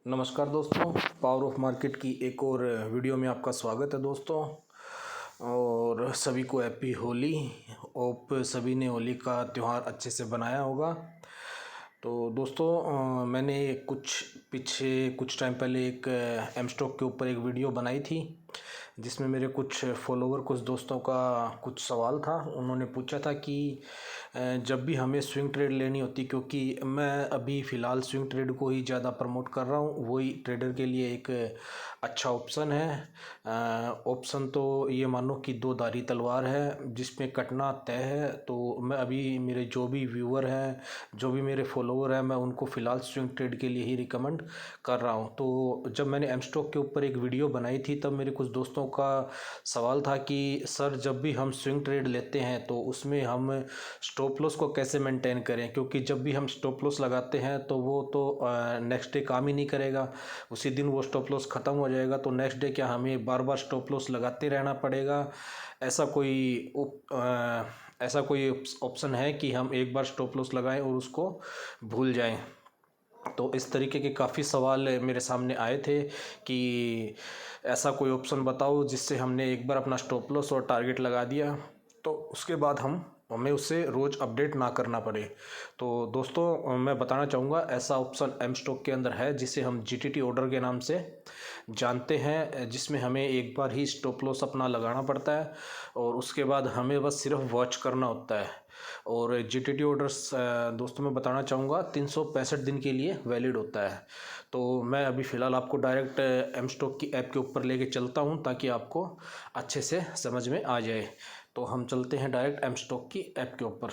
नमस्कार दोस्तों, power of market की एक और वीडियो में आपका स्वागत है दोस्तों। और सभी को हैप्पी होली। होप सभी ने होली का त्यौहार अच्छे से बनाया होगा। तो दोस्तों मैंने कुछ टाइम पहले एक एम स्टॉक के ऊपर एक वीडियो बनाई थी, जिसमें मेरे कुछ दोस्तों का कुछ सवाल था। उन्होंने पूछा था कि जब भी हमें स्विंग ट्रेड लेनी होती, क्योंकि मैं अभी फ़िलहाल स्विंग ट्रेड को ही ज़्यादा प्रमोट कर रहा हूँ, वही ट्रेडर के लिए एक अच्छा ऑप्शन है। ऑप्शन तो ये मानो कि दो धारी तलवार है जिसमें कटना तय है। तो मैं अभी मेरे जो भी व्यूअर हैं, जो भी मेरे फॉलोअर हैं, मैं उनको फ़िलहाल स्विंग ट्रेड के लिए ही रिकमेंड कर रहा हूँ। तो जब मैंने एम स्टॉक के ऊपर एक वीडियो बनाई थी, तब मेरे कुछ दोस्तों का सवाल था कि सर, जब भी हम स्विंग ट्रेड लेते हैं तो उसमें हम स्टॉप लॉस को कैसे मेंटेन करें, क्योंकि जब भी हम स्टॉप लॉस लगाते हैं तो वो तो नेक्स्ट डे काम ही नहीं करेगा। उसी दिन वो स्टॉप लॉस ख़त्म हो जाएगा, तो नेक्स्ट डे क्या हमें बार बार स्टॉप लॉस लगाते रहना पड़ेगा? ऐसा कोई ऑप्शन है कि हम एक बार स्टॉप लॉस लगाएं और उसको भूल जाएं? तो इस तरीके के काफ़ी सवाल मेरे सामने आए थे कि ऐसा कोई ऑप्शन बताओ जिससे हमने एक बार अपना स्टॉप लॉस और टारगेट लगा दिया तो उसके बाद हमें उससे रोज़ अपडेट ना करना पड़े। तो दोस्तों मैं बताना चाहूँगा, ऐसा ऑप्शन एम स्टॉक के अंदर है जिसे हम जीटीटी ऑर्डर के नाम से जानते हैं, जिसमें हमें एक बार ही स्टॉप लॉस अपना लगाना पड़ता है और उसके बाद हमें बस सिर्फ वॉच करना होता है। और जीटीटी ऑर्डर्स दोस्तों मैं बताना चाहूँगा 365 दिन के लिए वैलिड होता है। तो मैं अभी फ़िलहाल आपको डायरेक्ट एम स्टॉक की ऐप के ऊपर लेके चलता हूँ ताकि आपको अच्छे से समझ में आ जाए। तो हम चलते हैं डायरेक्ट एम स्टॉक की ऐप के ऊपर।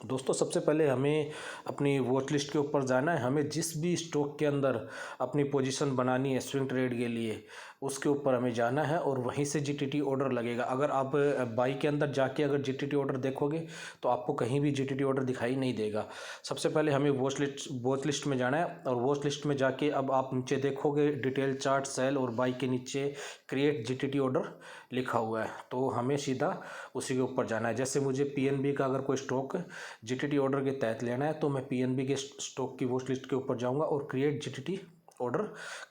दोस्तों सबसे पहले हमें अपनी वॉच लिस्ट के ऊपर जाना है। हमें जिस भी स्टॉक के अंदर अपनी पोजीशन बनानी है स्विंग ट्रेड के लिए, उसके ऊपर हमें जाना है और वहीं से जीटीटी ऑर्डर लगेगा। अगर आप बाई के अंदर जाके अगर जीटीटी ऑर्डर देखोगे तो आपको कहीं भी जीटीटी ऑर्डर दिखाई नहीं देगा। सबसे पहले हमें वॉच लिस्ट में जाना है और वॉच लिस्ट में जाके अब आप नीचे देखोगे डिटेल चार्ट, सेल और बाई के नीचे क्रिएट जीटीटी ऑर्डर लिखा हुआ है। तो हमें सीधा उसी के ऊपर जाना है। जैसे मुझे पीएनबी का अगर कोई स्टॉक जीटीटी ऑर्डर के तहत लेना है तो मैं पीएनबी के स्टॉक की वॉच लिस्ट के ऊपर जाऊंगा और क्रिएट जीटीटी ऑर्डर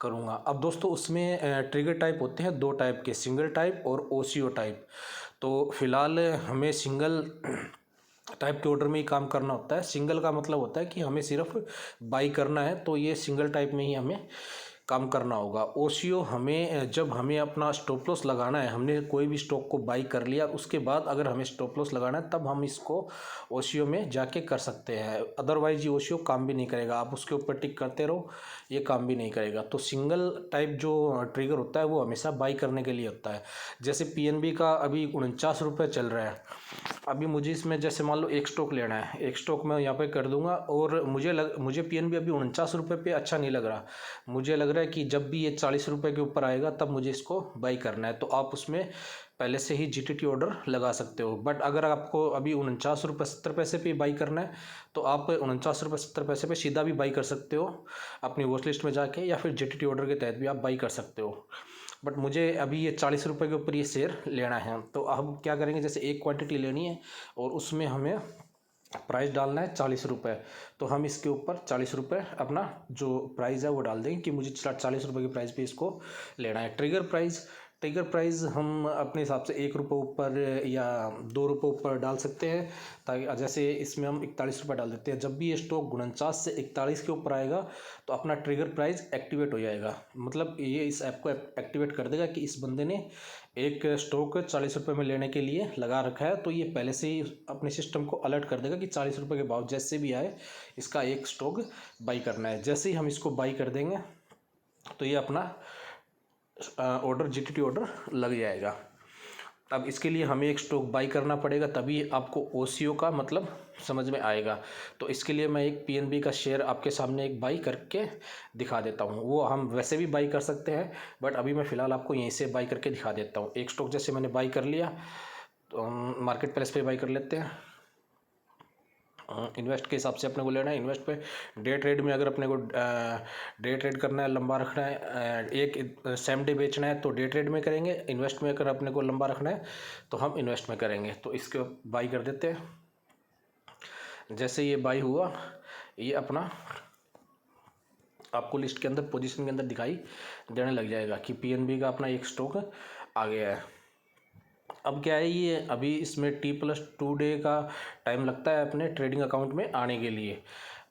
करूंगा। अब दोस्तों उसमें ट्रिगर टाइप होते हैं दो टाइप के, सिंगल टाइप और ओसीओ टाइप। तो फिलहाल हमें सिंगल टाइप के ऑर्डर में ही काम करना होता है। सिंगल का मतलब होता है कि हमें सिर्फ बाई करना है, तो ये सिंगल टाइप में ही हमें काम करना होगा। ओसीओ हमें जब हमें अपना स्टॉप लॉस लगाना है, हमने कोई भी स्टॉक को बाई कर लिया, उसके बाद अगर हमें स्टॉप लॉस लगाना है तब हम इसको ओसीओ में जाके कर सकते हैं। अदरवाइज ये ओसीओ काम भी नहीं करेगा, आप उसके ऊपर टिक करते रहो, ये काम भी नहीं करेगा। तो सिंगल टाइप जो ट्रिगर होता है वो हमेशा बाई करने के लिए होता है। जैसे पीएनबी का अभी 49 रुपये चल रहा है। अभी मुझे इसमें जैसे मान लो एक स्टॉक लेना है, एक स्टॉक मैं यहाँ पे कर दूंगा और मुझे पीएनबी अभी 49 रुपये पे अच्छा नहीं लग रहा। मुझे लग रहा है कि जब भी ये 40 रुपये के ऊपर आएगा तब मुझे इसको बाई करना है। तो आप उसमें पहले से ही जीटीटी ऑर्डर लगा सकते हो। बट अगर आपको अभी 49 रुपये 70 पैसे पे बाई करना है तो आप 49 रुपये 70 पैसे पे सीधा भी बाई कर सकते हो अपनी वॉच लिस्ट में जाके, या फिर जीटीटी ऑर्डर के तहत भी आप बाई कर सकते हो। बट मुझे अभी ये 40 रुपये के ऊपर ये शेयर लेना है। तो अब क्या करेंगे, जैसे एक क्वांटिटी लेनी है और उसमें हमें प्राइस डालना है 40 रुपये। तो हम इसके ऊपर 40 रुपये अपना जो प्राइस है वो डाल देंगे कि मुझे 40 रुपये की प्राइस पे इसको लेना है। ट्रिगर प्राइस हम अपने हिसाब से 1 रुपये ऊपर या 2 रुपये ऊपर डाल सकते हैं, ताकि जैसे इसमें हम 41 रुपये डाल देते हैं। जब भी ये स्टॉक 49 से 41 के ऊपर आएगा तो अपना ट्रिगर प्राइस एक्टिवेट हो जाएगा। मतलब ये इस ऐप को एक्टिवेट कर देगा कि इस बंदे ने एक स्टॉक 40 रुपये में लेने के लिए लगा रखा है, तो ये पहले से ही अपने सिस्टम को अलर्ट कर देगा कि 40 रुपये के भाव जैसे भी आए इसका एक स्टॉक बाई करना है। जैसे ही हम इसको बाई कर देंगे तो ये अपना ऑर्डर जीटीटी ऑर्डर लग जाएगा। अब इसके लिए हमें एक स्टॉक बाई करना पड़ेगा, तभी आपको ओसीओ का मतलब समझ में आएगा। तो इसके लिए मैं एक पीएनबी का शेयर आपके सामने एक बाई करके दिखा देता हूँ। वो हम वैसे भी बाई कर सकते हैं, बट अभी मैं फ़िलहाल आपको यहीं से बाई करके दिखा देता हूँ। एक स्टॉक जैसे मैंने बाई कर लिया तो हम मार्केट प्लेस पे बाई कर लेते हैं। इन्वेस्ट के हिसाब से अपने को लेना है। इन्वेस्ट पे डे ट्रेड में अगर अपने को डे ट्रेड करना है, लंबा रखना है, एक सेम डे बेचना है तो डे ट्रेड में करेंगे। इन्वेस्ट में अगर अपने को लंबा रखना है तो हम इन्वेस्ट में करेंगे। तो इसके बाई कर देते हैं। जैसे ये बाई हुआ, ये अपना आपको लिस्ट के अंदर पोजीशन के अंदर दिखाई देने लग जाएगा कि पीएनबी का अपना एक स्टॉक आ गया है। अब क्या है, ये अभी इसमें T+2 डे का टाइम लगता है अपने ट्रेडिंग अकाउंट में आने के लिए,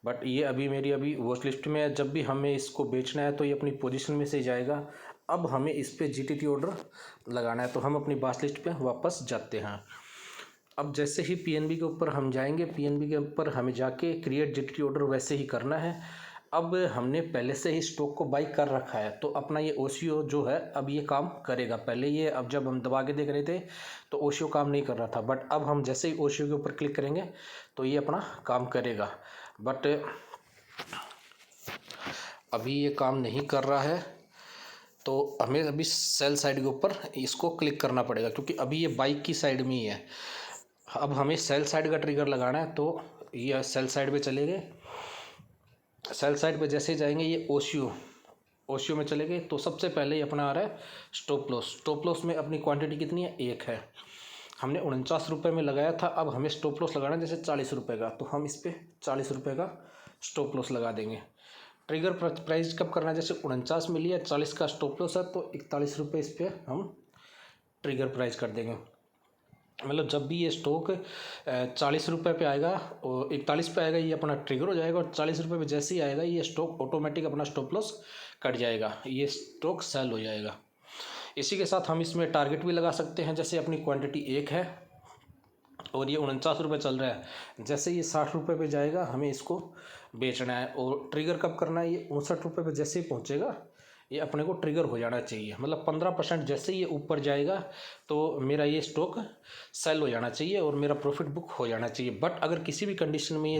बट ये अभी मेरी वॉच लिस्ट में है। जब भी हमें इसको बेचना है तो ये अपनी पोजीशन में से जाएगा। अब हमें इस पे GTT ऑर्डर लगाना है, तो हम अपनी वॉच लिस्ट पे वापस जाते हैं। अब जैसे ही पीएनबी के ऊपर हम जाएंगे, पीएनबी के ऊपर हमें जाके क्रिएट GTT ऑर्डर वैसे ही करना है। अब हमने पहले से ही स्टॉक को बाई कर रखा है, तो अपना ये OCO जो है अब ये काम करेगा। पहले ये अब जब हम दबा के देख रहे थे तो OCO काम नहीं कर रहा था, बट अब हम जैसे ही OCO के ऊपर क्लिक करेंगे तो ये अपना काम करेगा। बट अभी ये काम नहीं कर रहा है, तो हमें अभी सेल साइड के ऊपर इसको क्लिक करना पड़ेगा, क्योंकि अभी ये बाई की साइड में ही है। अब हमें सेल साइड का ट्रिगर लगाना है, तो ये सेल साइड पे चले गए। सेल साइड पे जैसे जाएंगे ये OCO में चले गए, तो सबसे पहले ही अपना आ रहा है स्टॉप लॉस में अपनी क्वांटिटी कितनी है, 1 है। हमने 49 रुपये में लगाया था, अब हमें स्टॉप लॉस लगाना है जैसे 40 रुपये का, तो हम इस पर 40 रुपये का स्टॉप लॉस लगा देंगे। ट्रिगर प्राइस कब करना है, जैसे 49 में लिया, 40 का स्टॉप लॉस है, तो 41 रुपये इस पर हम ट्रिगर प्राइस कर देंगे। मतलब जब भी ये स्टॉक 40 रुपये पे आएगा और 41 पे आएगा, ये अपना ट्रिगर हो जाएगा, और 40 रुपये पे जैसे ही आएगा ये स्टॉक ऑटोमेटिक अपना स्टॉप लॉस कट जाएगा, ये स्टॉक सेल हो जाएगा। इसी के साथ हम इसमें टारगेट भी लगा सकते हैं। जैसे अपनी क्वांटिटी 1 है और ये 49 रुपये चल रहा है, जैसे ये 60 रुपये पे जाएगा हमें इसको बेचना है। और ट्रिगर कब करना है, ये 59 रुपये पे जैसे ही पहुँचेगा ये अपने को ट्रिगर हो जाना चाहिए। मतलब 15% जैसे ही ये ऊपर जाएगा तो मेरा ये स्टॉक सेल हो जाना चाहिए और मेरा प्रॉफिट बुक हो जाना चाहिए। बट अगर किसी भी कंडीशन में ये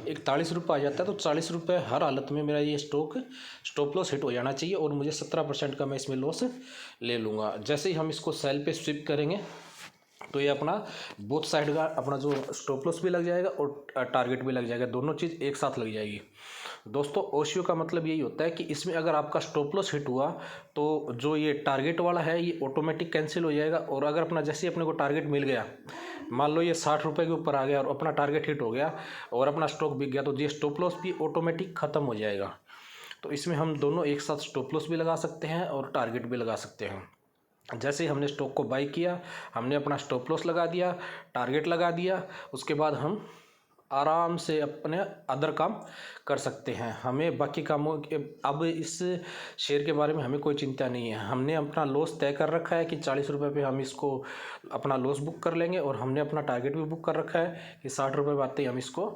41 रुपये आ जाता है तो 40 रुपये हर हालत में मेरा ये स्टॉप लॉस हिट हो जाना चाहिए, और मुझे 17% का मैं इसमें लॉस ले लूँगा। जैसे ही हम इसको सेल पे स्विप करेंगे तो ये अपना बोथ साइड का अपना जो स्टॉप लॉस भी लग जाएगा और टारगेट भी लग जाएगा, दोनों चीज़ एक साथ लग जाएगी। दोस्तों OCO का मतलब यही होता है कि इसमें अगर आपका स्टॉप लॉस हिट हुआ तो जो ये टारगेट वाला है ये ऑटोमेटिक कैंसिल हो जाएगा, और अगर अपना जैसे ही अपने को टारगेट मिल गया, मान लो ये 60 रुपये के ऊपर आ गया और अपना टारगेट हिट हो गया और अपना स्टॉक बिक गया, तो ये स्टॉप लॉस भी ऑटोमेटिक ख़त्म हो जाएगा। तो इसमें हम दोनों एक साथ स्टॉप लॉस भी लगा सकते हैं और टारगेट भी लगा सकते हैं। जैसे ही हमने स्टॉक को बाई किया, हमने अपना स्टॉप लॉस लगा दिया, टारगेट लगा दिया, उसके बाद हम आराम से अपने अदर काम कर सकते हैं। हमें बाकी कामों के अब इस शेयर के बारे में हमें कोई चिंता नहीं है। हमने अपना लॉस तय कर रखा है कि 40 रुपये पे हम इसको अपना लॉस बुक कर लेंगे, और हमने अपना टारगेट भी बुक कर रखा है कि 60 रुपये पे आते ही हम इसको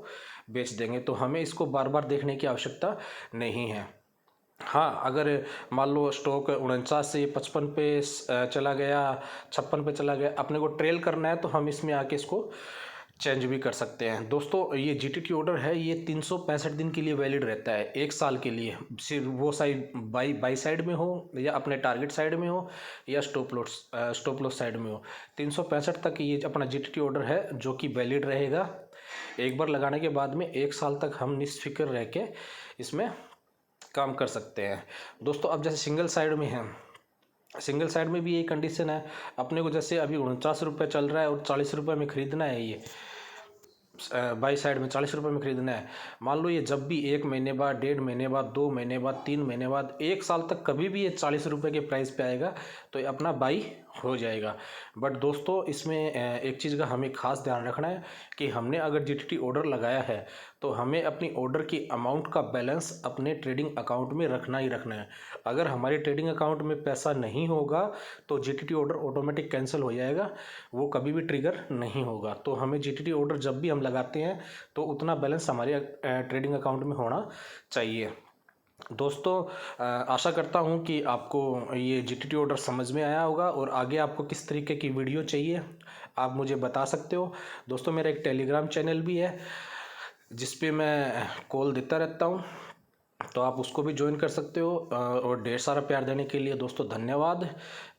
बेच देंगे। तो हमें इसको बार बार देखने की आवश्यकता नहीं है। हाँ, अगर मान लो स्टॉक 49 से 55 पे चला गया, 56 पे चला गया, अपने को ट्रेल करना है तो हम इसमें आके इसको चेंज भी कर सकते हैं। दोस्तों ये GTT ऑर्डर है, ये 365 दिन के लिए वैलिड रहता है, 1 साल के लिए। सिर्फ वो साइड बाई साइड में हो या अपने टारगेट साइड में हो या स्टॉप लॉस साइड में हो, 365 तक ये अपना GTT ऑर्डर है जो कि वैलिड रहेगा। एक बार लगाने के बाद में 1 साल तक हम निश्फिक्र रह के इसमें काम कर सकते हैं। दोस्तों अब जैसे सिंगल साइड में है, सिंगल साइड में भी यही कंडीशन है। अपने को जैसे अभी 49 रुपये चल रहा है और 40 रुपये में ख़रीदना है, ये बाई साइड में 40 रुपये में ख़रीदना है। मान लो ये जब भी 1 महीने बाद, 1.5 महीने बाद, 2 महीने बाद, 3 महीने बाद, 1 साल तक कभी भी ये 40 रुपये के प्राइस पे आएगा तो ये अपना बाई हो जाएगा। बट दोस्तों इसमें एक चीज़ का हमें ख़ास ध्यान रखना है कि हमने अगर GTT ऑर्डर लगाया है तो हमें अपनी ऑर्डर की अमाउंट का बैलेंस अपने ट्रेडिंग अकाउंट में रखना ही रखना है। अगर हमारे ट्रेडिंग अकाउंट में पैसा नहीं होगा तो GTT ऑर्डर ऑटोमेटिक कैंसिल हो जाएगा, वो कभी भी ट्रिगर नहीं होगा। तो हमें GTT ऑर्डर जब भी हम लगाते हैं तो उतना बैलेंस हमारे ट्रेडिंग अकाउंट में होना चाहिए। दोस्तों आशा करता हूँ कि आपको ये GTT ऑर्डर समझ में आया होगा, और आगे आपको किस तरीके की वीडियो चाहिए आप मुझे बता सकते हो। दोस्तों मेरा एक टेलीग्राम चैनल भी है जिस पे मैं कॉल देता रहता हूँ, तो आप उसको भी ज्वाइन कर सकते हो। और ढेर सारा प्यार देने के लिए दोस्तों धन्यवाद।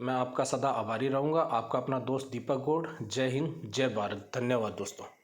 मैं आपका सदा आभारी रहूँगा। आपका अपना दोस्त दीपक गौड़। जय हिंद, जय भारत। धन्यवाद दोस्तों।